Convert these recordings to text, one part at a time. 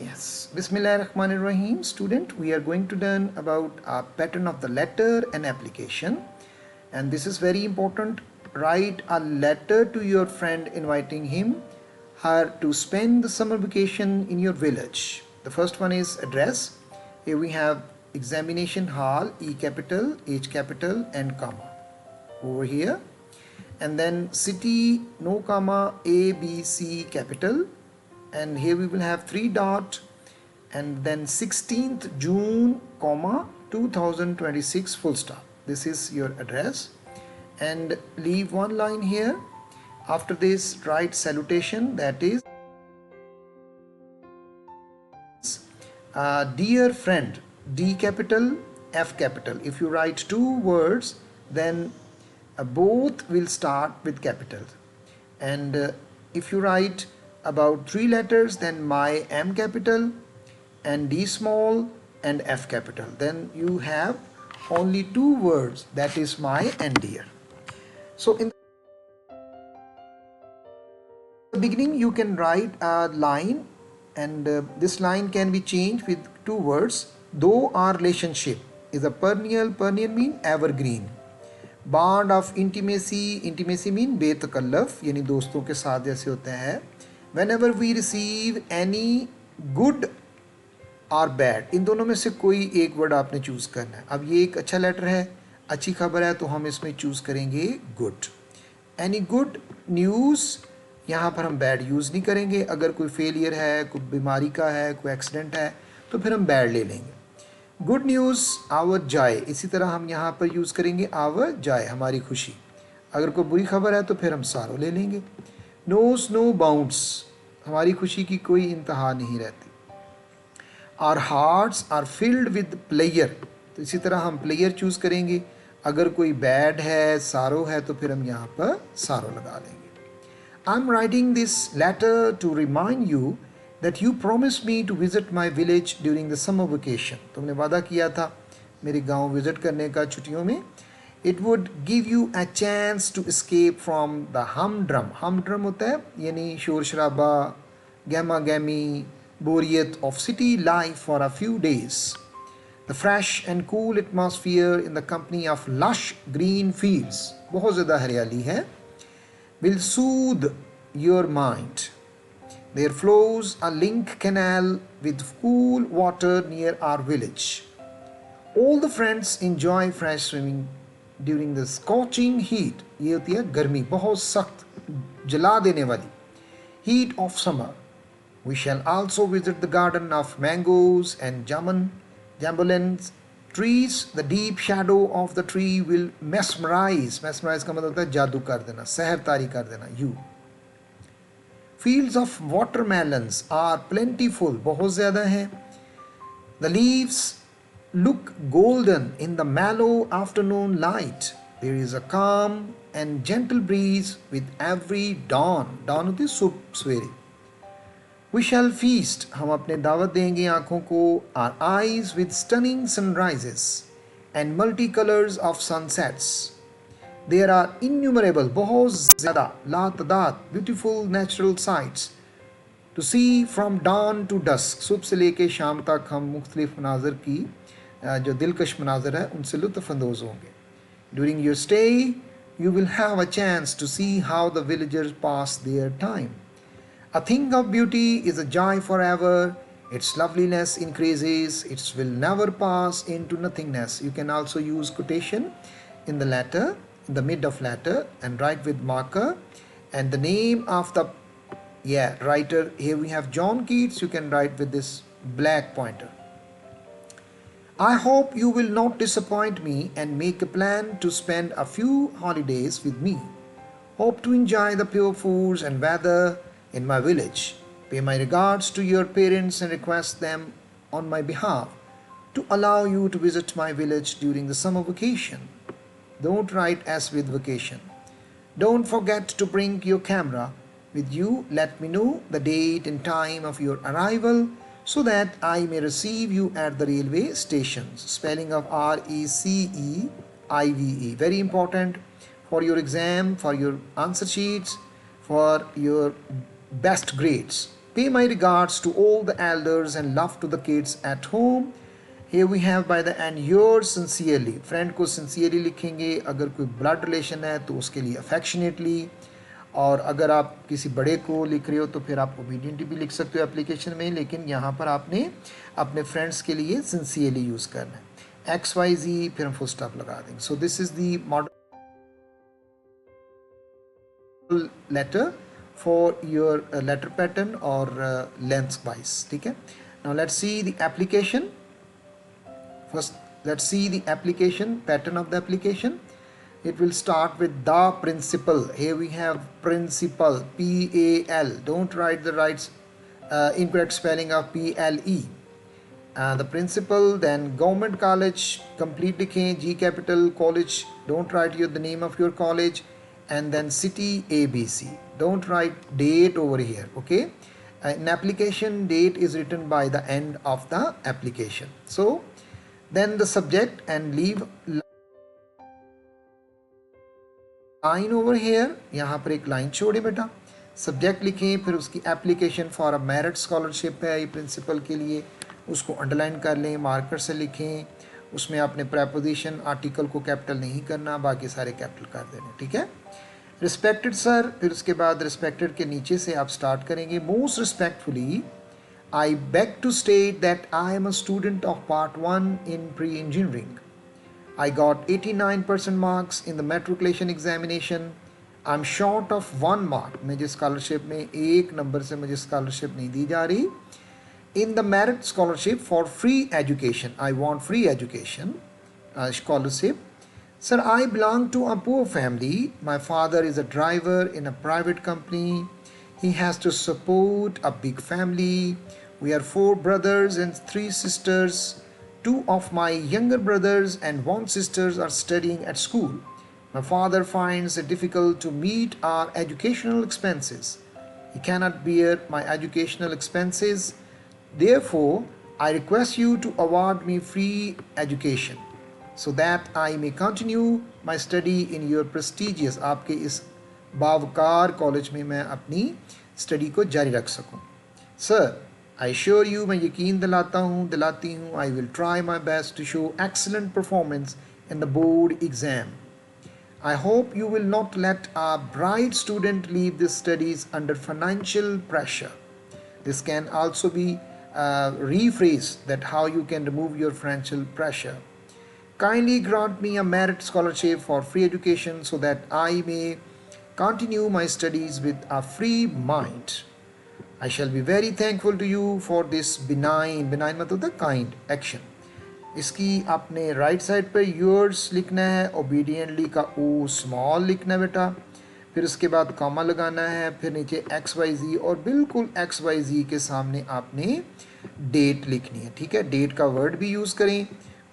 Yes, Bismillahirrahmanirrahim. Student, we are going to learn about a pattern of the letter and application. And this is very important. Write a letter to your friend inviting her to spend the summer vacation in your village. The first one is address. Here we have examination hall, E capital, H capital, and comma. Over here. And then city, no comma, A, B, C capital. And here we will have 3 dot and then 16th June comma 2026 full stop. This is your address, and leave one line here. After this write salutation, that is dear friend, D capital, F capital. If you write two words, then both will start with capitals, and if you write about 3 letters, then my, M capital, and D small, and F capital. Then you have only 2 words, that is my and dear. So in the beginning you can write a line, and this line can be changed with 2 words. Though our relationship is a perennial, perennial mean evergreen, bond of intimacy, intimacy mean बेतकल्लफ यानी दोस्तों के साथ जैसे होते हैं. Whenever we receive any good और bad, इन दोनों में से कोई एक वर्ड आपने चूज़ करना है. अब ये एक अच्छा लेटर है, अच्छी खबर है, तो हम इसमें चूज़ करेंगे गुड. एनी गुड न्यूज़, यहाँ पर हम बैड यूज़ नहीं करेंगे. अगर कोई फेलियर है, कोई बीमारी का है, कोई एक्सीडेंट है, तो फिर हम बैड ले लेंगे. गुड न्यूज़ आवर जॉय, इसी तरह हम यहाँ पर यूज़ करेंगे आवर जॉय, हमारी खुशी. अगर कोई बुरी खबर है तो फिर हम सारो ले लेंगे. नो स्नो बाउंड्स, हमारी खुशी की कोई इंतहा नहीं रहती. Our hearts are filled with prayer, तो इसी तरह हम प्लेयर चूज़ करेंगे. अगर कोई बैड है, सारो है, तो फिर हम यहाँ पर सारो लगा लेंगे. I am writing this letter to remind you that you promise me to visit my village during the summer vacation. तुमने वादा किया था मेरे गाँव विजिट करने का छुट्टियों में. It would give you a chance to escape from the humdrum. Humdrum होता है यानी शोर शराबा, गहमा गहमी, बोरियत of city life for a few days. The fresh and cool atmosphere in the company of lush green fields, बहुत ज़्यादा हरियाली है, will soothe your mind. There flows a link canal with cool water near our village. All the friends enjoy fresh swimming during the scorching heat. ये होती है गर्मी, बहुत सख्त जला देने वाली heat of summer. We shall also visit the garden of mangoes and jambolans trees. The deep shadow of the tree will mesmerize. Mesmerize का मतलब होता है जादू कर देना, सहरतारी कर देना. You. Fields of watermelons are plentiful, बहुत ज़्यादा हैं. The leaves look golden in the mellow afternoon light. There is a calm and gentle breeze with every dawn. Dawn होती है सुबह सवेरे. We shall feast, हम अपने दावत देंगे आँखों को, our eyes with stunning sunrises and multicolors of sunsets. There are innumerable, बहुत ज़्यादा, लातदाद, beautiful natural sights to see from dawn to dusk. सुबह से लेके शाम तक हम मुख्तलिफ मनाज़र की जो दिलकश मनाज़र है उनसे लुत्फ़ अंदोज़ होंगे. During your stay, you will have a chance to see how the villagers pass their time. A thing of beauty is a joy forever. Its loveliness increases. It will never pass into nothingness. You can also use quotation in the letter, in the mid of letter, and write with marker. And the name of the writer, here we have John Keats. You can write with this black pointer. I hope you will not disappoint me and make a plan to spend a few holidays with me. Hope to enjoy the pure foods and weather in my village. Pay my regards to your parents and request them on my behalf to allow you to visit my village during the summer vacation. Don't write S with vacation. Don't forget to bring your camera with you. Let me know the date and time of your arrival so that I may receive you at the railway stations. Spelling of RECEIVE. Very important for your exam, for your answer sheets, for your best grades. Pay my regards to all the elders and love to the kids at home. Here we have by the end yours sincerely. Friend को sincerely लिखेंगे. अगर कोई blood relation है तो उसके लिए affectionately. और अगर आप किसी बड़े को लिख रहे हो तो फिर आप obedient भी लिख सकते हो एप्लीकेशन में, लेकिन यहाँ पर आपने अपने फ्रेंड्स के लिए sincerely यूज़ करना है. XYZ फिर हम फुल स्टॉप लगा देंगे. So this is the model letter for your letter pattern or length wise. ठीक है. Now let's see the application. First let's see the application pattern of the application. It will start with the principal. Here we have principal, PAL. Don't write the incorrect spelling of PLE. The principal. Then government college, complete लिखें, G capital. College, don't write the name of your college. And then city, ABC. Don't write date over here, okay? An application date is written by the end of the application. So then the subject, and leave line over here. यहाँ पर एक line छोड़े बेटा. Subject लिखें, फिर उसकी application for a merit scholarship है ये प्रिंसिपल के लिए, उसको अंडरलाइन कर लें, मार्कर से लिखें. उसमें आपने प्रेपोजिशन आर्टिकल को कैपिटल नहीं करना, बाकी सारे कैपिटल कर देने. ठीक है. रिस्पेक्टेड सर, फिर उसके बाद रिस्पेक्टेड के नीचे से आप स्टार्ट करेंगे. Most respectfully I beg to state that I am a student of part 1 in pre engineering. I got 89% marks in the matriculation examination. I'm short of 1 mark. मुझे scholarship में 1 नंबर से मुझे scholarship नहीं दी जा रही. In the merit scholarship for free education, I want free education scholarship. Sir, I belong to a poor family. My father is a driver in a private company. He has to support a big family. We are 4 brothers and 3 sisters. 2 of my younger brothers and 1 sister are studying at school. My father finds it difficult to meet our educational expenses. He cannot bear my educational expenses. Therefore, I request you to award me free education so that I may continue my study in your prestigious, आपके इस बावकार college में मैं अपनी study को जारी रख सकूं. Sir, I assure you, मैं यकीन दिलाती हूँ, I will try my best to show excellent performance in the board exam. I hope you will not let a bright student leave these studies under financial pressure. This can also be rephrased that how you can remove your financial pressure. Kindly grant me a merit scholarship for free education so that I may continue my studies with a free mind. I shall be very thankful to you for this benign मतलब kind action. इसकी आपने right side पे yours लिखना है, obediently का O small लिखना है बेटा, फिर उसके बाद कॉमा लगाना है, फिर नीचे XYZ और बिल्कुल XYZ के सामने आपने डेट लिखनी है. ठीक है. डेट का वर्ड भी यूज़ करें,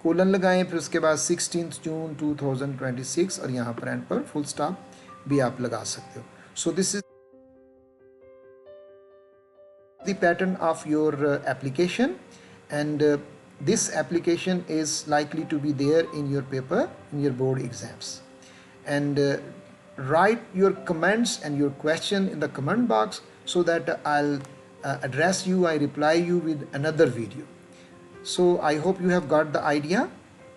कोलन लगाएं, फिर उसके बाद 16 जून 2026 और यहाँ पर एंड पर फुल स्टॉप भी आप लगा सकते हो. So this is the pattern of your application, and this application is likely to be there in your paper in your board exams. And write your comments and your question in the comment box so that I'll address you, I reply you with another video. So I hope you have got the idea.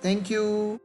Thank you.